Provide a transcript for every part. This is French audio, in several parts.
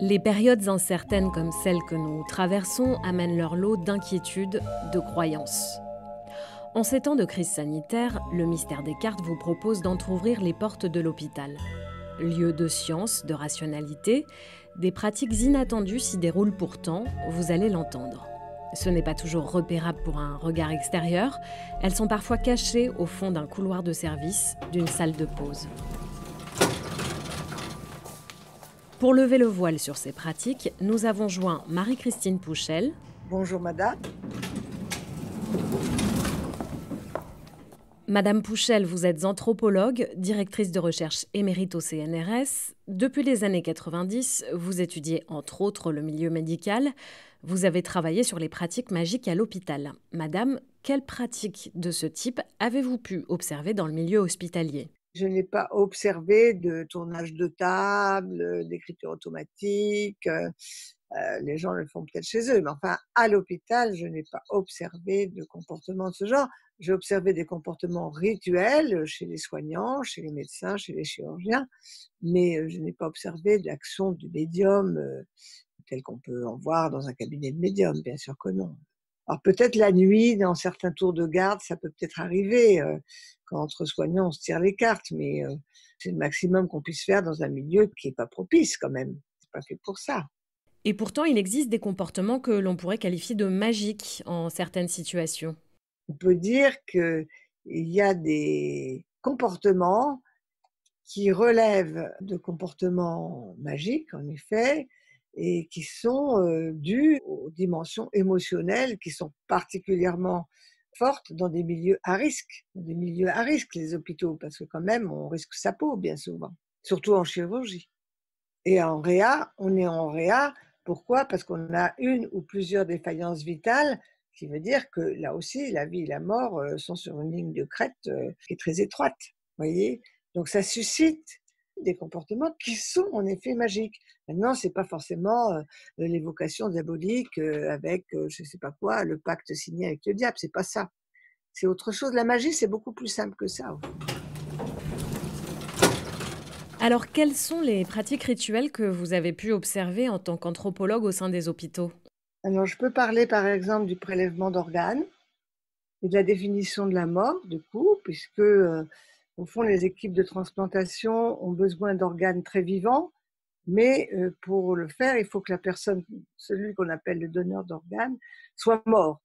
Les périodes incertaines comme celles que nous traversons amènent leur lot d'inquiétudes, de croyances. En ces temps de crise sanitaire, le Mystère des Cartes vous propose d'entrouvrir les portes de l'hôpital. Lieu de science, de rationalité, des pratiques inattendues s'y déroulent pourtant, vous allez l'entendre. Ce n'est pas toujours repérable pour un regard extérieur, elles sont parfois cachées au fond d'un couloir de service, d'une salle de pause. Pour lever le voile sur ces pratiques, nous avons joint Marie-Christine Pouchel. Bonjour madame. Madame Pouchel, vous êtes anthropologue, directrice de recherche émérite au CNRS. Depuis les années 90, vous étudiez entre autres le milieu médical. Vous avez travaillé sur les pratiques magiques à l'hôpital. Madame, quelles pratiques de ce type avez-vous pu observer dans le milieu hospitalier ? Je n'ai pas observé de tournage de table, d'écriture automatique. Les gens le font peut-être chez eux, mais enfin, à l'hôpital, je n'ai pas observé de comportement de ce genre. J'ai observé des comportements rituels chez les soignants, chez les médecins, chez les chirurgiens, mais je n'ai pas observé d'action du médium tel qu'on peut en voir dans un cabinet de médium, bien sûr que non. Alors peut-être la nuit, dans certains tours de garde, ça peut peut-être arriver, quand entre soignants on se tire les cartes, mais c'est le maximum qu'on puisse faire dans un milieu qui est pas propice quand même. C'est pas fait pour ça. Et pourtant, il existe des comportements que l'on pourrait qualifier de magiques en certaines situations. On peut dire qu'il y a des comportements qui relèvent de comportements magiques, en effet, et qui sont dus aux dimensions émotionnelles qui sont particulièrement fortes dans des milieux à risque, les hôpitaux, parce que quand même, on risque sa peau bien souvent, surtout en chirurgie. Et en réa, on est en réa, pourquoi? Parce qu'on a une ou plusieurs défaillances vitales, ce qui veut dire que là aussi, la vie et la mort sont sur une ligne de crête qui est très étroite, voyez? Donc ça suscite des comportements qui sont en effet magiques. Maintenant, c'est pas forcément l'évocation diabolique avec je sais pas quoi, le pacte signé avec le diable, c'est pas ça. C'est autre chose. La magie, c'est beaucoup plus simple que ça, au fond. Alors, quelles sont les pratiques rituelles que vous avez pu observer en tant qu'anthropologue au sein des hôpitaux ? Alors, je peux parler par exemple du prélèvement d'organes et de la définition de la mort, du coup, puisque au fond, les équipes de transplantation ont besoin d'organes très vivants, mais pour le faire, il faut que la personne, celui qu'on appelle le donneur d'organes, soit mort.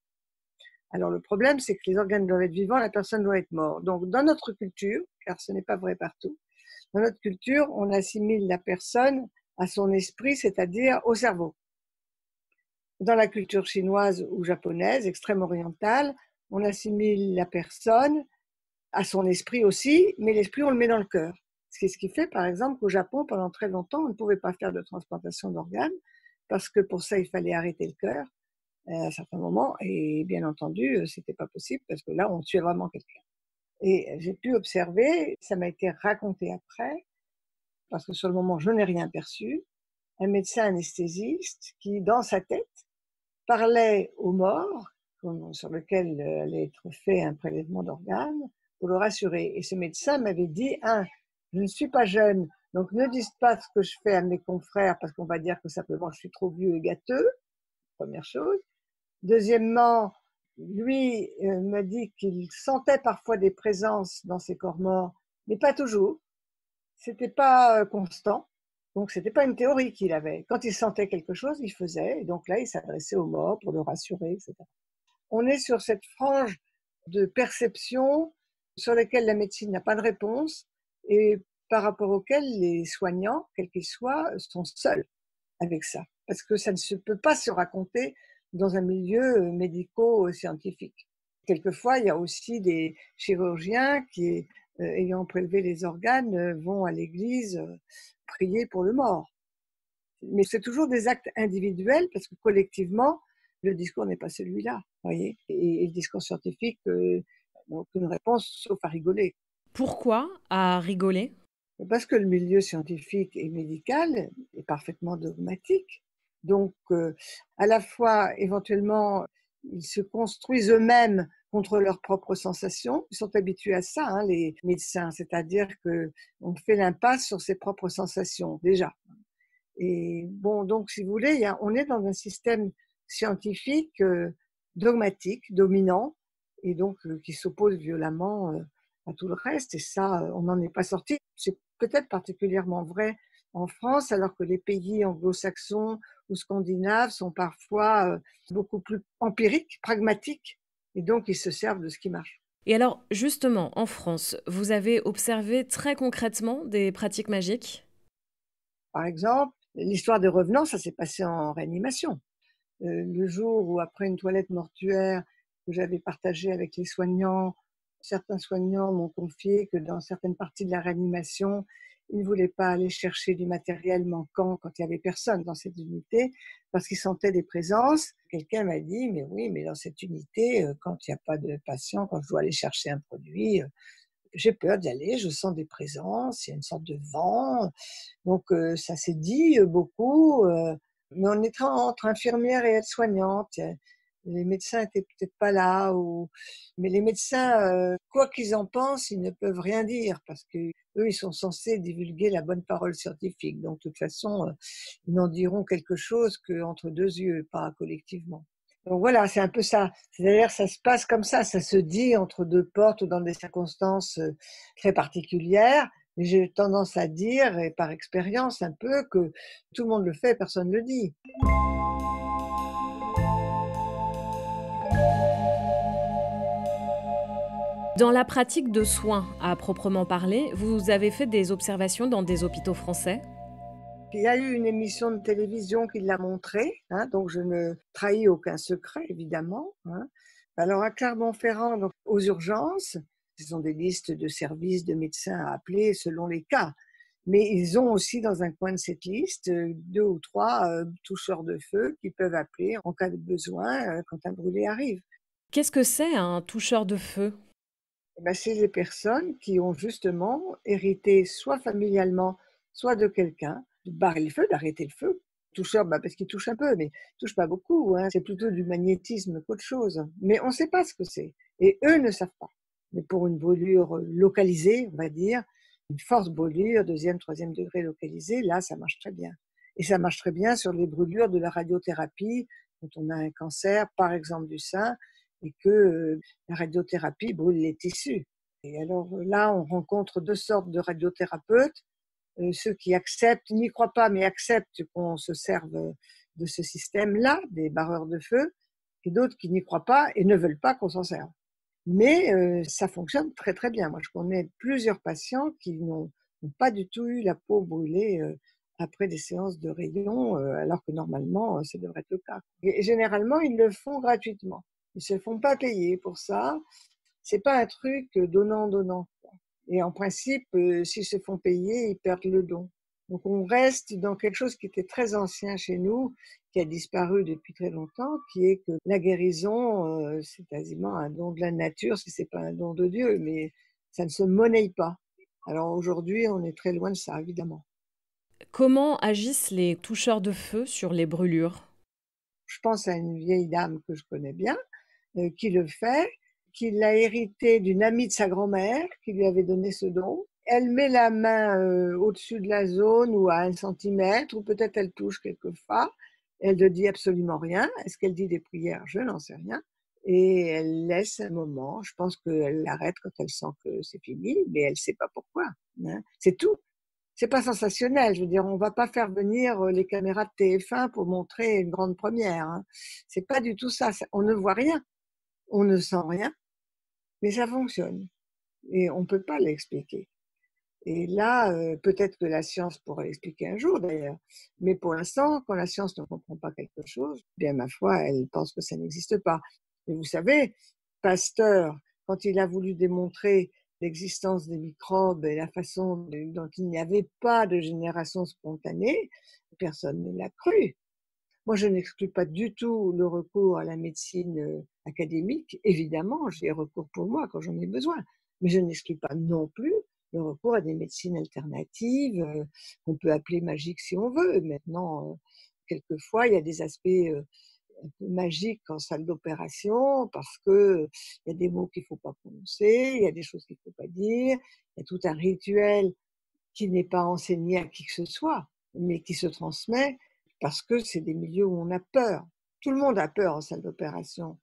Alors le problème, c'est que les organes doivent être vivants, la personne doit être morte. Donc dans notre culture, car ce n'est pas vrai partout, dans notre culture, on assimile la personne à son esprit, c'est-à-dire au cerveau. Dans la culture chinoise ou japonaise, extrême orientale, on assimile la personne à son esprit aussi, mais l'esprit, on le met dans le cœur. C'est ce qui fait, par exemple, qu'au Japon, pendant très longtemps, on ne pouvait pas faire de transplantation d'organes, parce que pour ça, il fallait arrêter le cœur à un certain moment, et bien entendu, c'était pas possible, parce que là, on tuait vraiment quelqu'un. Et j'ai pu observer, ça m'a été raconté après, parce que sur le moment, je n'ai rien perçu, un médecin anesthésiste qui, dans sa tête, parlait aux morts, sur lequel allait être fait un prélèvement d'organes, pour le rassurer. Et ce médecin m'avait dit, je ne suis pas jeune, donc ne dites pas ce que je fais à mes confrères, parce qu'on va dire que simplement je suis trop vieux et gâteux, première chose. Deuxièmement, lui m'a dit qu'il sentait parfois des présences dans ses corps morts, mais pas toujours. C'était pas constant. Donc, c'était pas une théorie qu'il avait. Quand il sentait quelque chose, il faisait. Et donc là, il s'adressait aux morts pour le rassurer, etc. On est sur cette frange de perception sur laquelle la médecine n'a pas de réponse et par rapport auquel les soignants, quels qu'ils soient, sont seuls avec ça. Parce que ça ne se peut pas se raconter dans un milieu médico-scientifique. Quelquefois, il y a aussi des chirurgiens qui, ayant prélevé les organes, vont à l'église prier pour le mort. Mais c'est toujours des actes individuels parce que collectivement, le discours n'est pas celui-là, voyez. Et le discours scientifique n'a aucune réponse sauf à rigoler. Pourquoi à rigoler ? Parce que le milieu scientifique et médical est parfaitement dogmatique. Donc, à la fois, éventuellement, ils se construisent eux-mêmes contre leurs propres sensations. Ils sont habitués à ça, hein, les médecins, c'est-à-dire qu'on fait l'impasse sur ses propres sensations, déjà. Et bon, donc si vous voulez, on est dans un système scientifique dogmatique, dominant, et donc qui s'oppose violemment à tout le reste. Et ça, on n'en est pas sorti. C'est peut-être particulièrement vrai en France, alors que les pays anglo-saxons ou scandinaves sont parfois beaucoup plus empiriques, pragmatiques, et donc ils se servent de ce qui marche. Et alors, justement, en France, vous avez observé très concrètement des pratiques magiques? Par exemple, l'histoire des revenants, ça s'est passé en réanimation. Le jour où, après une toilette mortuaire que j'avais partagée avec les soignants, certains soignants m'ont confié que dans certaines parties de la réanimation, ils ne voulaient pas aller chercher du matériel manquant quand il y avait personne dans cette unité, parce qu'ils sentaient des présences. Quelqu'un m'a dit: «Mais oui, mais dans cette unité, quand il y a pas de patient, quand je dois aller chercher un produit, j'ai peur d'y aller, je sens des présences, il y a une sorte de vent». Donc ça s'est dit, beaucoup, mais on était entre infirmières et aides-soignantes. Les médecins étaient peut-être pas là, mais les médecins, quoi qu'ils en pensent, ils ne peuvent rien dire parce qu'eux, ils sont censés divulguer la bonne parole scientifique. Donc de toute façon, ils n'en diront quelque chose qu'entre 2 yeux, pas collectivement. Donc voilà, c'est un peu ça. C'est-à-dire ça se passe comme ça se dit entre 2 portes ou dans des circonstances, très particulières. Mais j'ai tendance à dire, et par expérience un peu, que tout le monde le fait, personne ne le dit. Dans la pratique de soins à proprement parler, vous avez fait des observations dans des hôpitaux français? Il y a eu une émission de télévision qui l'a montré, hein, donc je ne trahis aucun secret évidemment, hein. Alors à Clermont-Ferrand, donc aux urgences, ce sont des listes de services de médecins à appeler selon les cas. Mais ils ont aussi dans un coin de cette liste, 2 ou 3 toucheurs de feu qui peuvent appeler en cas de besoin, quand un brûlé arrive. Qu'est-ce que c'est un toucheur de feu? Eh ben, c'est les personnes qui ont justement hérité soit familialement, soit de quelqu'un, de barrer le feu, d'arrêter le feu. Toucheur, bah, parce qu'il touche un peu, mais il touche pas beaucoup, hein. C'est plutôt du magnétisme qu'autre chose. Mais on ne sait pas ce que c'est. Et eux ne savent pas. Mais pour une brûlure localisée, on va dire, une forte brûlure, deuxième, troisième degré localisée, là, ça marche très bien. Et ça marche très bien sur les brûlures de la radiothérapie, quand on a un cancer, par exemple du sein, et que la radiothérapie brûle les tissus. Et alors là, on rencontre 2 sortes de radiothérapeutes, ceux qui acceptent, n'y croient pas, mais acceptent qu'on se serve de ce système-là, des barreurs de feu, et d'autres qui n'y croient pas et ne veulent pas qu'on s'en serve. Mais ça fonctionne très, très bien. Moi, je connais plusieurs patients qui n'ont pas du tout eu la peau brûlée, après des séances de rayons, alors que normalement, ça devrait être le cas. Et généralement, ils le font gratuitement. Ils se font pas payer pour ça. C'est pas un truc donnant-donnant. Et en principe, s'ils se font payer, ils perdent le don. Donc on reste dans quelque chose qui était très ancien chez nous, qui a disparu depuis très longtemps, qui est que la guérison, c'est quasiment un don de la nature, si c'est pas un don de Dieu, mais ça ne se monnaie pas. Alors aujourd'hui, on est très loin de ça, évidemment. Comment agissent les toucheurs de feu sur les brûlures? Je pense à une vieille dame que je connais bien, qui le fait, qui l'a hérité d'une amie de sa grand-mère qui lui avait donné ce don. Elle met la main au-dessus de la zone ou à 1 centimètre, ou peut-être elle touche quelquefois. Elle ne dit absolument rien. Est-ce qu'elle dit des prières? Je n'en sais rien. Et elle laisse un moment. Je pense qu'elle l'arrête quand elle sent que c'est fini, mais elle ne sait pas pourquoi, hein. C'est tout. C'est pas sensationnel. Je veux dire, on va pas faire venir les caméras de TF1 pour montrer une grande première, hein. C'est pas du tout ça. On ne voit rien, on ne sent rien, mais ça fonctionne et on peut pas l'expliquer. Et là, peut-être que la science pourra l'expliquer un jour d'ailleurs, mais pour l'instant, quand la science ne comprend pas quelque chose, bien ma foi, elle pense que ça n'existe pas. Et vous savez, Pasteur, quand il a voulu démontrer l'existence des microbes et la façon dont il n'y avait pas de génération spontanée, personne ne l'a cru. Moi, je n'exclus pas du tout le recours à la médecine académique. Évidemment, j'ai recours pour moi quand j'en ai besoin. Mais je n'exclus pas non plus le recours à des médecines alternatives, qu'on peut appeler magiques si on veut. Maintenant, quelquefois, il y a des aspects un peu magiques en salle d'opération parce que il y a des mots qu'il ne faut pas prononcer, il y a des choses qu'il ne faut pas dire, il y a tout un rituel qui n'est pas enseigné à qui que ce soit. mais qui se transmet parce que c'est des milieux où on a peur. Tout le monde a peur en salle d'opération,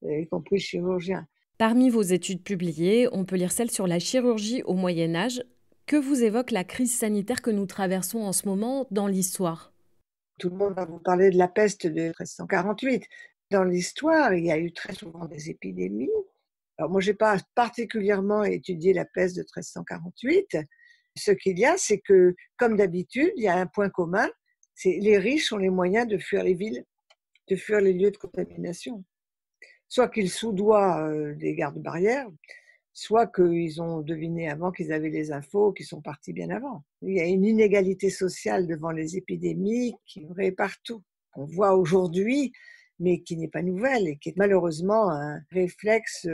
y compris le chirurgien. Parmi vos études publiées, on peut lire celle sur la chirurgie au Moyen Âge. Que vous évoque la crise sanitaire que nous traversons en ce moment dans l'histoire ? Tout le monde va vous parler de la peste de 1348. Dans l'histoire, il y a eu très souvent des épidémies. Alors moi, je n'ai pas particulièrement étudié la peste de 1348. Ce qu'il y a, c'est que, comme d'habitude, il y a un point commun, c'est les riches ont les moyens de fuir les villes, de fuir les lieux de contamination. Soit qu'ils soudoient des gardes-barrières, soit qu'ils ont deviné avant qu'ils avaient les infos, qu'ils sont partis bien avant. Il y a une inégalité sociale devant les épidémies qui est vraie partout. On voit aujourd'hui, mais qui n'est pas nouvelle et qui est malheureusement un réflexe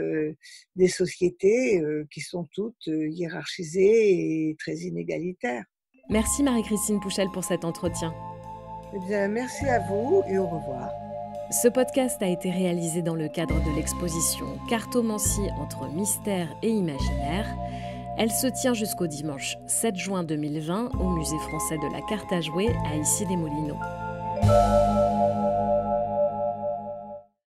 des sociétés qui sont toutes hiérarchisées et très inégalitaires. Merci Marie-Christine Pouchel pour cet entretien. Eh bien, merci à vous et au revoir. Ce podcast a été réalisé dans le cadre de l'exposition Cartomancie entre mystère et imaginaire. Elle se tient jusqu'au dimanche 7 juin 2020 au Musée français de la carte à jouer à Issy-les-Moulineaux.